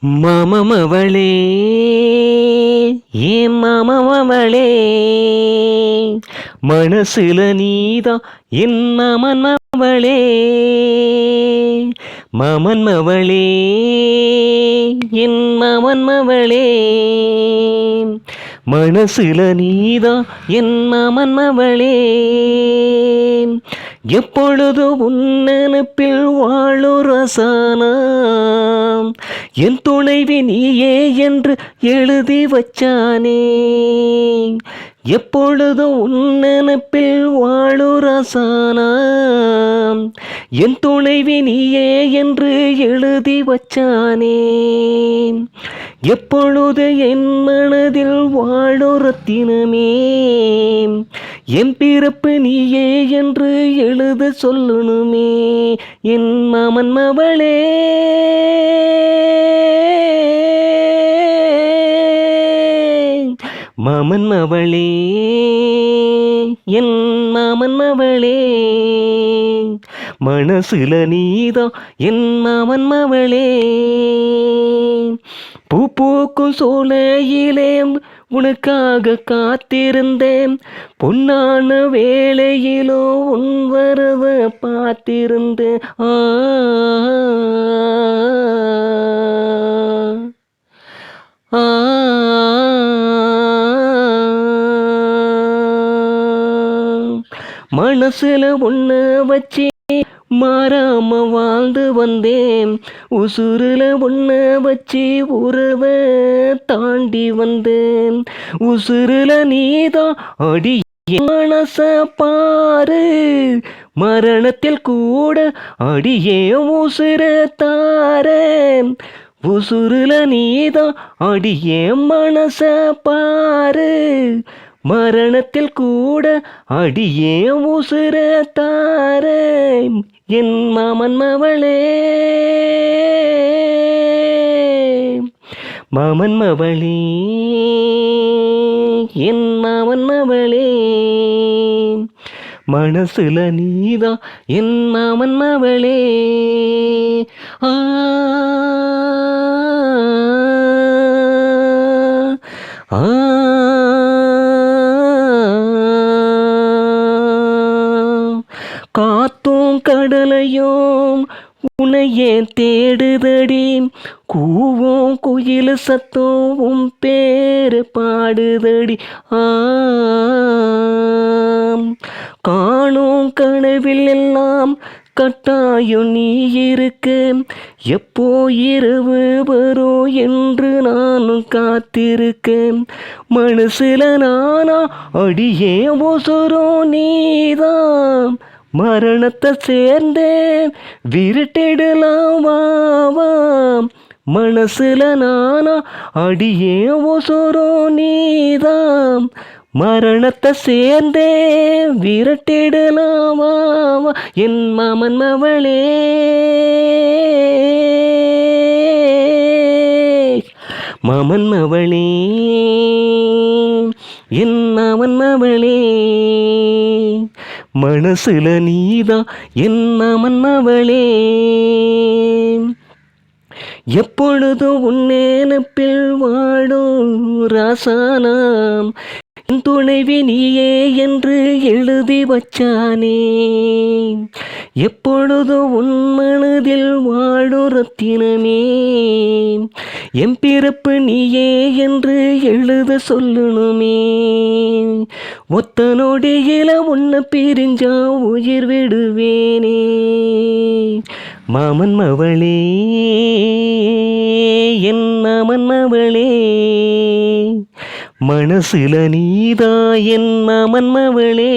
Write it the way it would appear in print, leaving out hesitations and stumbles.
மாமமவளே ஏன் மாமமவளே மனசுல நீதான் என் மாமன்மவளே மாமன்மவளே என் மாமன்மவளே மனசுல நீதான் என் மாமன்மவளே எப்பொழுது உன் நினைப்பில் வாழும் ரசானாம் என் துணைவி நீயே என்று எழுதி வச்சானே எப்பொழுதும் உன் நினைப்பில் வாழும் ரசானாம் என் துணைவி நீயே என்று எழுதி வச்சானே எப்பொழுது என் மனதில் வாழும் ரத்தினமே என் பிறப்பு நீயே என்று எழுத சொல்லணுமே என் மாமன்மவளே மாமன்மவளே என் மாமன்மவளே மனசுல நீதான் என் மாமன்மவளே பூ பூக்கும் சோலையிலே உனக்காக காத்திருந்தேன் பொன்னான வேளையிலோ உன் வரவ பார்த்திருந்தேன் மனசுல ஒண்ணு வச்சு மாறாம வாழ்ந்து வந்தேன் உசுருல ஒண்ண வச்சு உறவ தாண்டி வந்தேன் உசுருல நீதான் அடி மனச பாரு மரணத்தில் கூட அடியே உசுர தார உசுருல நீதான் அடியே மனச பாரு மரணத்தில் கூட அடியே உசுர தார என் மாமன்மவளே மாமன்மவளே என் மாமன்மவளே மனசுல நீதான் என் மாமன்மவளே ஆ ஆ காத்தும் கடலையும் உன்னையே தேடுதடி கூவும் குயில் சத்தம் உன் பேரு பாடுதடி காணும் கனவில் எல்லாம் கட்டாயம் நீ இருக்கு எப்போ இரவு வரும் என்று நானும் காத்திருக்கேன் மனசுல நானா அடியே ஒசரும் நீதான் மரணத்தை சேர்ந்தேன் விரட்டிடலாம் வாவாம் மனசுல நானா அடியே ஒசரும் நீதான் மரணத்தை சேர்ந்தே விரட்டிடலாமா என் மாமன்மவளே மாமன்மவளே என் மாமன்மவளே மனசுல நீதான் என் மாமன்மவளே எப்பொழுதும் உன் நினைப்பில் வாடும் ராசானாம் என் துணைவி நீயே என்று எழுதி வச்சானே எப்பொழுதும் உன் மனதில் வாழும் ரத்தினமே என் பிறப்பு நீயே என்று எழுத சொல்லணுமே ஒத்த நொடியில உன்னை பிரிஞ்சா உயிர் விடுவேனே மாமன்மவளே என் மாமன்மவளே மனசுல நீதான் என் மாமன்மவளே